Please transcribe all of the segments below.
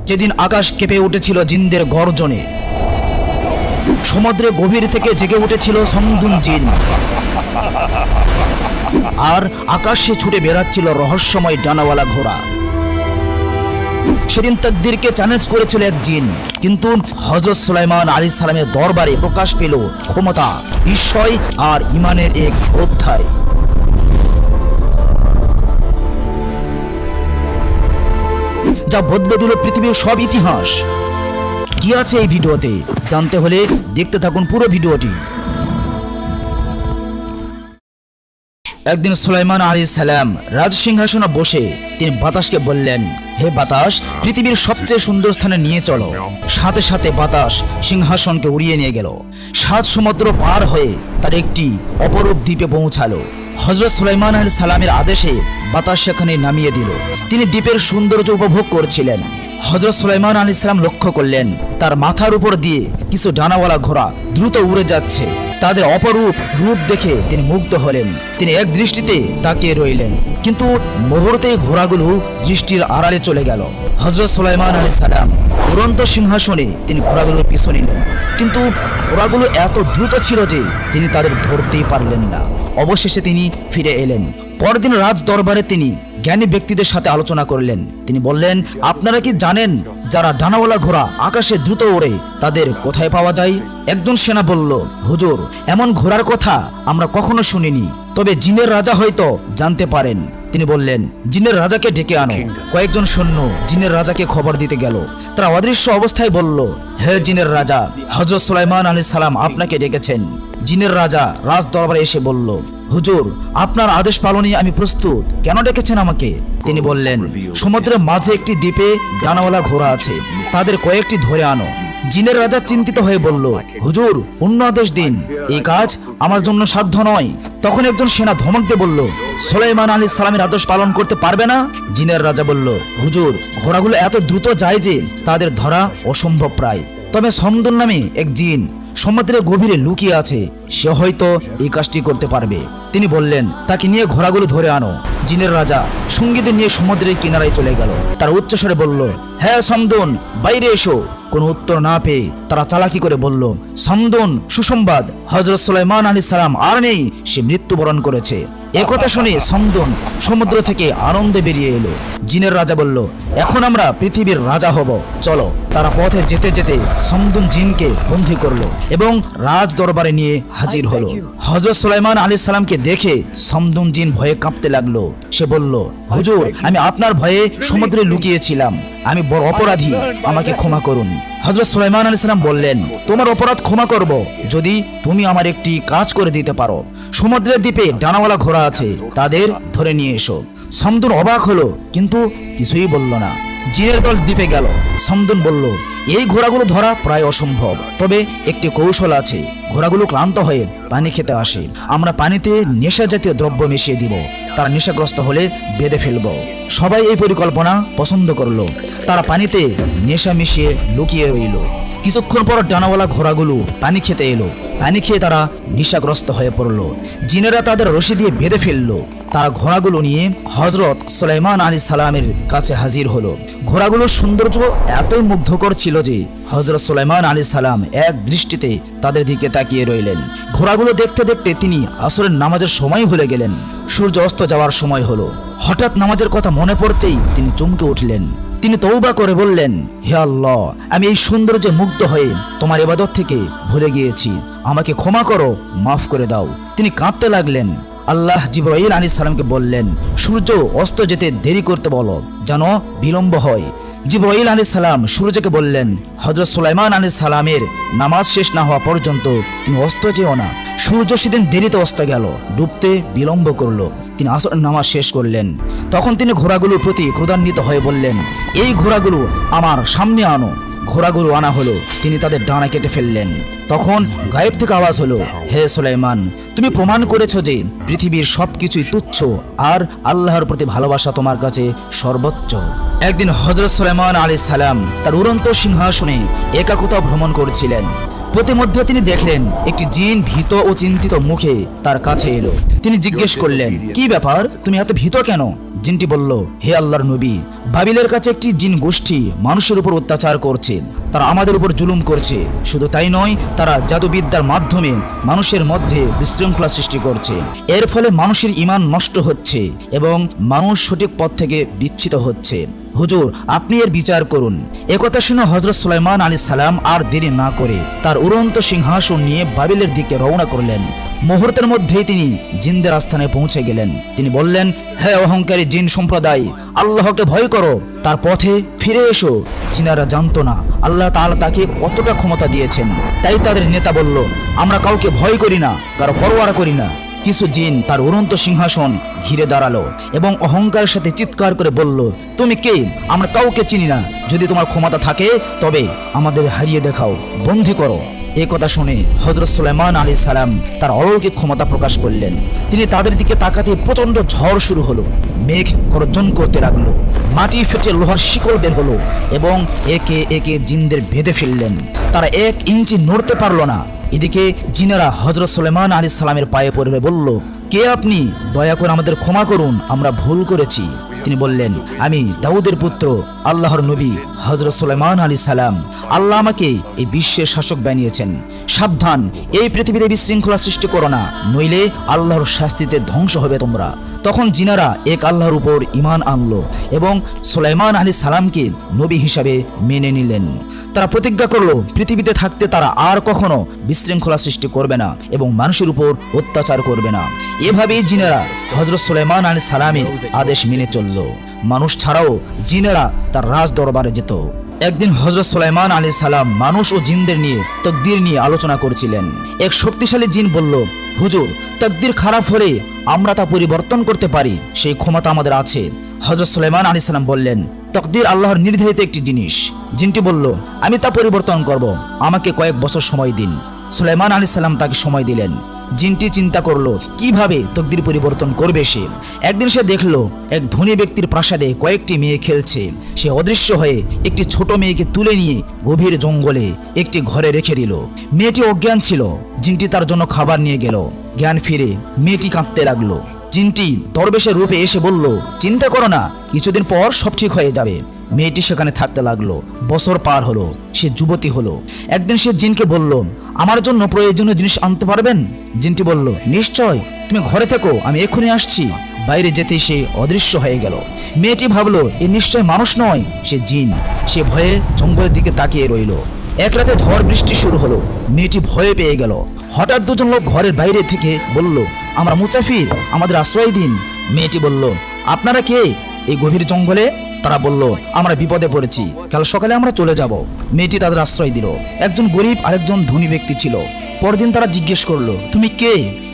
যেদিন আকাশ কেঁপে উঠেছিল জিনদের গর্জনে, সমুদ্রে গভীর থেকে জেগে উঠেছিল সমদুন জিন, আর আকাশে ছুটে বেড়াচ্ছিল রহস্যময় ডানাওয়ালা ঘোড়া। সেদিন তাকদীরকে চ্যালেঞ্জ করেছিল এক জিন, কিন্তু হযরত সুলাইমান আলাইহিস সালামের দরবারে প্রকাশ পেল ক্ষমতা, বিস্ময় আর ঈমানের এক অধ্যায়। যা বদলে দিল পৃথিবীর সব ইতিহাস। কি আছে এই ভিডিওতে জানতে হলে দেখতে থাকুন পুরো ভিডিওটি। একদিন সুলাইমান আলাইহিস সালাম রাজসিংহাসনে বসে তিনি বাতাসকে বললেন, হে বাতাস, পৃথিবীর সবচেয়ে সুন্দর স্থানে নিয়ে চলো। সাথে সাথে বাতাস সিংহাসনকে উড়িয়ে নিয়ে গেল। 7 সমুদ্র পার হয়ে তার একটি অপরূপ দ্বীপে পৌঁছালো। হযরত সুলাইমান আলাইহিস সালামের আদেশে বাতাস সেখানে নামিয়ে দিল। তিনি দ্বীপের সৌন্দর্য উপভোগ করছিলেন। হযরত সুলাইমান আলাইহিস সালাম লক্ষ্য করলেন তার মাথার উপর দিয়ে কিছু ডানাওয়ালা ঘোড়া দ্রুত উড়ে যাচ্ছে। তাদের অপরূপ রূপ দেখে তিনি মুগ্ধ হলেন। তিনি এক দৃষ্টিতে তাকিয়ে রইলেন, কিন্তু মুহূর্তেই ঘোড়াগুলো দৃষ্টির আড়ালে চলে গেল। হযরত সুলাইমান আলাইহিস সালাম উড়ন্ত সিংহাসনে তিনি ঘোড়াগুলোর পিছু নিলেন, কিন্তু ঘোড়াগুলো এত দ্রুত ছিল যে তিনি তাদের ধরতেই পারলেন না। অবশেষে তিনি ফিরে এলেন। পরদিন রাজ দরবারে তিনি জ্ঞানী ব্যক্তিদের সাথে আলোচনা করলেন। তিনি বললেন, আপনারা কি জানেন যারা ডানাওয়ালা ঘোড়া আকাশে দ্রুত ওড়ে তাদের কোথায় পাওয়া যায়? একজন সেনা বলল, হুজুর, এমন ঘোড়ার কথা আমরা কখনো শুনিনি, তবে জিনের রাজা হয়তো জানতে পারেন। তিনি বললেন, জিনের রাজাকে ডেকে আনো। কয়েকজন সৈন্য জিনের রাজাকে খবর দিতে গেল। তারা অদৃশ্য অবস্থায় বলল, হে জিনের রাজা, হযরত সুলাইমান আলাইহিস সালাম আপনাকে ডেকেছেন। জিনের রাজা রাজ দরবারে এসে বলল, হুজুর, আপনার আদেশ পালনে আমি প্রস্তুত। কেন ডেকেছেন আমাকে? তিনি বললেন, সমুদ্রের মাঝে একটি দ্বীপে ডানাওয়ালা ঘোড়া আছে, তাদের কয়েকটি ধরে আনো। জিনের রাজা চিন্তিত হয়ে বলল, হুজুর, অন্য আদেশ দিন, এই কাজ আমার জন্য সাধ্য নয়। তখন একজন সেনা ধমক দিয়ে বলল, সুলাইমান আলাইহিস সালামের আদেশ পালন করতে পারবে না? জিনের রাজা বলল, হুজুর, ঘোড়াগুলো এত দ্রুত যায় যে তাদের ধরা অসম্ভব প্রায়। তবে সমদুন নামে এক জিন সমুদ্রের গভীরে লুকিয়ে আছে, সে হয়তো এই কাজটি করতে পারবে। তিনি বললেন, তাকে নিয়ে ঘোড়াগুলো ধরে আনো। জিনের রাজা সঙ্গীদের নিয়ে সমুদ্রের কিনারায় চলে গেল। তারা উচ্চস্বরে বলল, হ্যাঁ সমদুন, বাইরে এসো। কোনো উত্তর না পেয়ে তারা চালাকি করে বলল, সমদুন, সুসংবাদ, হযরত সুলাইমান আলাইহিস সালাম আর নেই, সে মৃত্যুবরণ করেছে। একথা শুনে সমদুন সমুদ্র থেকে আনন্দে বেরিয়ে এলো। জিনের রাজা বলল, এখন আমরা পৃথিবীর রাজা হব, চলো। তারা পথে যেতে যেতে সমদুন জিনকে বন্দী করলো এবং রাজ দরবারে নিয়ে হাজির হলো। হযরত সুলাইমান আলাইহিস সালামকে দেখে সমদুন জিন ভয়ে কাঁপতে লাগলো। সে বলল, হুজুর, আমি আপনার ভয়ে সমুদ্রে লুকিয়েছিলাম, আমি বড় অপরাধী, আমাকে ক্ষমা করুন। হযরত সুলাইমান আলাইহিস সালাম বললেন, তোমার অপরাধ ক্ষমা করব যদি তুমি আমার একটি কাজ করে দিতে পারো। সমুদ্রের দ্বীপে ডানাওয়ালা ঘোড়া আছে, তাদের ধরে নিয়ে এসো। সমদুন অবাক হলো, কিন্তু কিছুই বলল না। জিনের দল দ্বীপে গেল। সমদুন বলল, এই ঘোড়াগুলো ধরা প্রায় অসম্ভব, তবে একটি কৌশল আছে। ঘোড়াগুলো ক্লান্ত হয়ে পানি খেতে আসে, আমরা পানিতে নেশা জাতীয় দ্রব্য মিশিয়ে দিব, তারা নেশাগ্রস্ত হলে বেঁধে ফেলব। সবাই এই পরিকল্পনা পছন্দ করলো। তারা পানিতে নেশা মিশিয়ে লুকিয়ে রইল। কিছুক্ষণ পর ডানাওয়ালা ঘোড়াগুলো পানি খেতে এলো। পানি খেয়ে তারা নেশাগ্রস্ত হয়ে পড়ল। জিনেরা তাদের রশি দিয়ে বেঁধে ফেলল। তারা ঘোড়াগুলো নিয়ে হযরত সুলাইমান আলাইহিস সালামের কাছে হাজির হলো। ঘোড়াগুলোর সৌন্দর্য এতই মুগ্ধকর ছিল যে হযরত সুলাইমান আলাইহিস সালাম এক দৃষ্টিতে তাদের দিকে তাকিয়ে রইলেন। ঘোড়াগুলো দেখতে দেখতে তিনি আসরের নামাজের সময় ভুলে গেলেন। সূর্য অস্ত যাওয়ার সময় হলো। হঠাৎ নামাজের কথা মনে পড়তেই তিনি চমকে উঠলেন। তিনি তওবা করে বললেন, হে আল্লাহ, আমি এই সৌন্দর্যে মুগ্ধ হয়ে তোমার ইবাদত থেকে ভুলে গিয়েছি, আমাকে ক্ষমা করো, মাফ করে দাও। তিনি কাঁদতে লাগলেন। আল্লাহ জিবরাইল আলাইহিস সালামকে বললেন, সূর্য অস্ত যেতে দেরি করতে বলো, যেন বিলম্ব হয়। জিবরাইল আলাইহিস সালাম সূর্যকে বললেন, হযরত সুলাইমান আলাইহিস সালামের নামাজ শেষ না হওয়া পর্যন্ত তুমি অস্ত যেও না। সূর্য সেদিন দেরিতে অস্ত গেল, ডুবতে বিলম্ব করলো। তিনি আসরের নামাজ শেষ করলেন। তখন তিনি ঘোড়াগুলোর প্রতি ক্রোধান্বিত হয়ে বললেন, এই ঘোড়াগুলো আমার সামনে আনো। ঘোড়াগুলো আনা হলো। তিনি তাদের ডানা কেটে ফেললেন। তখন গায়েব থেকে আওয়াজ হলো, হে সুলাইমান, তুমি প্রমাণ করেছো যে পৃথিবীর সবকিছুই তুচ্ছ আর আল্লাহর প্রতি ভালোবাসা তোমার কাছে সর্বোচ্চ। একদিন হযরত সুলাইমান আলাইহিস সালাম তার উড়ন্ত সিংহাসনে একাকতা ভ্রমণ করছিলেন। প্রতিমধ্যে তিনি দেখলেন একটি জিন ভীত ও চিন্তিত মুখে তার কাছে এলো। তিনি জিজ্ঞেস করলেন, কি ব্যাপার, তুমি এত ভীত কেন? জিনটি বলল, হে আল্লাহর নবী, বাবিলের কাছে একটি জিন গোষ্ঠী মানুষের উপর অত্যাচার করছে, তারা আমাদের উপর জুলুম করছে। শুধু তাই নয়, তারা জাদুবিদ্যার মাধ্যমে মানুষের মধ্যে বিশৃঙ্খলা সৃষ্টি করছে। এর ফলে মানুষের ঈমান নষ্ট হচ্ছে এবং মানুষ সঠিক পথ থেকে বিচ্যুত হচ্ছে। হুজুর, আপনি এর বিচার করুন। একথা শুনে হযরত সুলাইমান আলাইহিস সালাম আর দেরি না করে তার উড়ন্ত সিংহাসন নিয়ে বাবিলের দিকে রওনা করলেন। মুহূর্তের মধ্যেই তিনি জিনদের আস্থানে পৌঁছে গেলেন। তিনি বললেন, হে অহংকারী জিন সম্প্রদায়, আল্লাহকে ভয় করো, তার পথে ফিরে এসো। জিনারা জানতো না আল্লাহ তাআলা তাকে কতটা ক্ষমতা দিয়েছেন। তাই তাদের নেতা বলল, আমরা কাউকে ভয় করি না, কারো পরোয়া করি না। কিছু জিন তার উড়ন্ত সিংহাসন ঘিরে দাঁড়ালো এবং অহংকারের সাথে চিৎকার করে বলল, তুমি কে? আমরা কাউকে চিনি না। যদি তোমার ক্ষমতা থাকে তবে আমাদের হারিয়ে দেখাও, বন্দী করো। এই কথা শুনে হযরত সুলাইমান আলাইহিস সালাম তার অলৌকিক ক্ষমতা প্রকাশ করলেন। তিনি তাদের দিকে তাকাতে প্রচন্ড ঝড় শুরু হলো। মেঘ গর্জন করতে লাগলো, মাটি ফেটে লোহার শিকল বের হলো এবং একে একে জিনদের বেঁধে ফেললেন। তারা 1 ইঞ্চি নড়তে পারল না। এদিকে জিনেরা হযরত সুলাইমান আলাইহিস সালামের পায়ে পড়ে বলল, কে আপনি? দয়া করে আমাদের ক্ষমা করুন, আমরা ভুল করেছি। তিনি বললেন, আমি দাউদের পুত্র আল্লাহর নবী হযরত সুলাইমান আলাইহিস সালাম। আল্লাহ আমাকে এই বিশ্বের শাসক বানিয়েছেন। সাবধান, এই পৃথিবীতে বিশৃঙ্খলা সৃষ্টি করো না, নইলে আল্লাহর শাস্তিতে ধ্বংস হবে তোমরা। তখন জিনারা এক আল্লাহর উপর ঈমান আনলো এবং সুলাইমান আলাইহিস সালামকে নবী হিসাবে মেনে নিলেন। তারা প্রতিজ্ঞা করলো পৃথিবীতে থাকতে তারা আর কখনো বিশৃঙ্খলা সৃষ্টি করবে না এবং মানুষের উপর অত্যাচার করবে না। এভাবেই জিনেরা হযরত সুলাইমান আলাইহিস সালামের আদেশ মেনে চলল। মানুষ ছাড়াও জিনেরা তার রাজ দরবারে যেত। একদিন হযরত সুলাইমান আলাইহিস সালাম মানুষ ও জিনদের নিয়ে তাকদীর নিয়ে আলোচনা করছিলেন। এক শক্তিশালী জিন বলল, হুজুর, তাকদীর খারাপ হলে আমরা তা পরিবর্তন করতে পারি, সেই ক্ষমতা আমাদের আছে। হযরত সুলাইমান আলাইহিস সালাম বললেন, তাকদীর আল্লাহর নির্ধারিত একটি জিনিস। জিনটি বলল, আমি তা পরিবর্তন করব, আমাকে কয়েক বছর সময় দিন। সুলাইমান আলাইহিস সালাম তাকে সময় দিলেন। জিনটি চিন্তা করলো কিভাবে তাকদীর পরিবর্তন করবে সে। একদিন সে দেখলো এক ধনী ব্যক্তির প্রাসাদে কয়েকটি মেয়ে খেলছে। সে অদৃশ্য হয়ে একটি ছোট মেয়েকে তুলে নিয়ে গভীর জঙ্গলে একটি ঘরে রেখে দিল। মেয়েটি অজ্ঞান ছিল। জিনটি তার জন্য খাবার নিয়ে গেল। জ্ঞান ফিরে মেয়েটি কাঁদতে লাগলো। জিনটি দরবেশের রূপে এসে বলল, চিন্তা করো না, কিছুদিন পর সব ঠিক হয়ে যাবে। মেয়েটি সেখানে থাকতে লাগলো। বছর পার হলো, সে যুবতী হলো। একদিন সে জিনকে বলল, আমার জন্য প্রয়োজনীয় জিনিস আনতে পারবেন? জিনটি বলল, নিশ্চয়, তুমি ঘরে থেকো, আমি এক্ষুনি আসছি। বাইরে যেতেই সে অদৃশ্য হয়ে গেল। মেয়েটি ভাবলো এ নিশ্চয় মানুষ নয়, সে জিন। সে ভয়ে জঙ্গলের দিকে তাকিয়ে রইল। এক রাতে ঝড় বৃষ্টি শুরু হলো। মেয়েটি ভয়ে পেয়ে গেল। হঠাৎ দুজন লোক ঘরের বাইরে থেকে বলল, আমরা মুসাফির, আমাদের আশ্রয় দিন। মেয়েটি বলল, আপনারা কে এই গভীর জঙ্গলে? তারা বলল, আমরা বিপদে পড়েছি, কাল সকালে আমরা চলে যাব। মেয়েটি তাদের আশ্রয় দিল। একজন গরিব আর একজন ধনী ব্যক্তি ছিল। পরদিন তারা জিজ্ঞেস করলো, তুমি কে?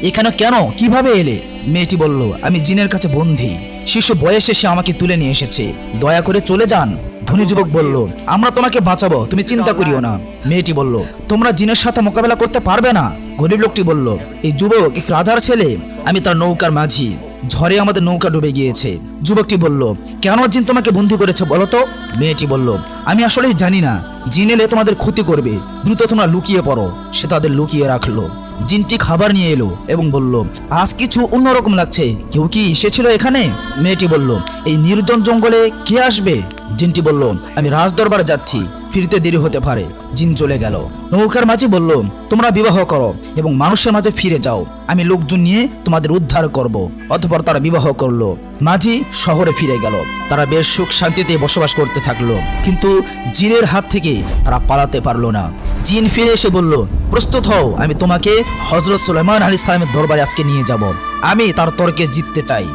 এখানে কেন, কিভাবে এলে? মেয়েটি বলল, আমি জিনের কাছে বন্দী। শিশু বয়সে সে আমাকে তুলে নিয়ে এসেছে, দয়া করে চলে যান। ধনী যুবক বলল, আমরা তোমাকে বাঁচাবো, তুমি চিন্তা করিও না। মেয়েটি বলল, তোমরা জিনের সাথে মোকাবেলা করতে পারবে না। গরিব লোকটি বলল, এই যুবক এক রাজার ছেলে, আমি তার নৌকার মাঝি, ঝড়ে আমাদের নৌকা ডুবে গিয়েছে। যুবকটি বলল, কেন জিন তোমাকে বন্দী করেছে বলো তো? মেয়েটি বলল, আমি আসলেই জানি না, জিন এলে তোমাদের ক্ষতি করবে, দ্রুত তোমরা লুকিয়ে পড়ো। সে তাদের লুকিয়ে রাখলো। জিনটি খাবার নিয়ে এলো এবং বলল, আজ কিছু অন্যরকম লাগছে, কেউ কি এসেছিল এখানে? মেয়েটি বলল, এই নির্জন জঙ্গলে কে আসবে? জিনটি বলল, আমি রাজ দরবারে যাচ্ছি, ফিরতে দেরি হতে পারে। জিন চলে গেল। নৌকার মাঝি বলল, তোমরা বিবাহ করো এবং মানুষের মাঝে ফিরে যাও, আমি লোকজন নিয়ে তোমাদের উদ্ধার করব। অতঃপর তারা বিবাহ করলো। মাঝি শহরে ফিরে গেল। তারা বেশ সুখ শান্তিতে বসবাস করতে থাকলো, কিন্তু জিনের হাত থেকে তারা পালাতে পারলো না। জিন ফিরে এসে বলল, প্রস্তুত হও, আমি তোমাকে হযরত সুলাইমান আলাইহিস সালামের দরবারে আজকে নিয়ে যাব। আমি তার তর্কে জিততে চাই।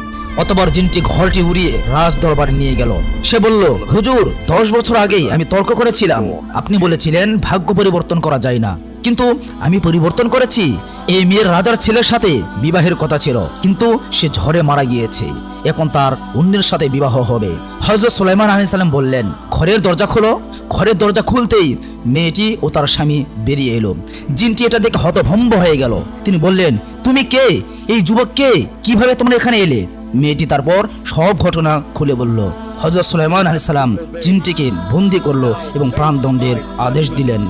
অতঃপর জিনটি ঘরটি উড়িয়ে রাজ দরবারে নিয়ে গেল। সে বলল, হুজুর, 10 বছর আগেই আমি তর্ক করেছিলাম, আপনি বলেছিলেন ভাগ্য পরিবর্তন করা যায় না, কিন্তু আমি পরিবর্তন করেছি। এই মেয়ের রাজার ছেলের সাথে বিবাহের কথা ছিল, কিন্তু সে ঝড়ে মারা গিয়েছে। এখন তার অন্যের সাথে বিবাহ হবে। হযরত সুলাইমান আলাইহিস সালাম বললেন, ঘরের দরজা খোলো। ঘরের দরজা খুলতেই মেয়েটি ও তার স্বামী বেরিয়ে এলো। জিনটি এটা দেখে হতভম্ব হয়ে গেল। তিনি বললেন, তুমি কে? এই যুবক কে? কিভাবে তোমরা এখানে এলে? মেয়েটি তারপর সব ঘটনা খুলে বলল। হযরত সুলাইমান আলাইহিস সালাম জিনটিকে বন্দী করলো এবং প্রাণদণ্ডের আদেশ দিলেন।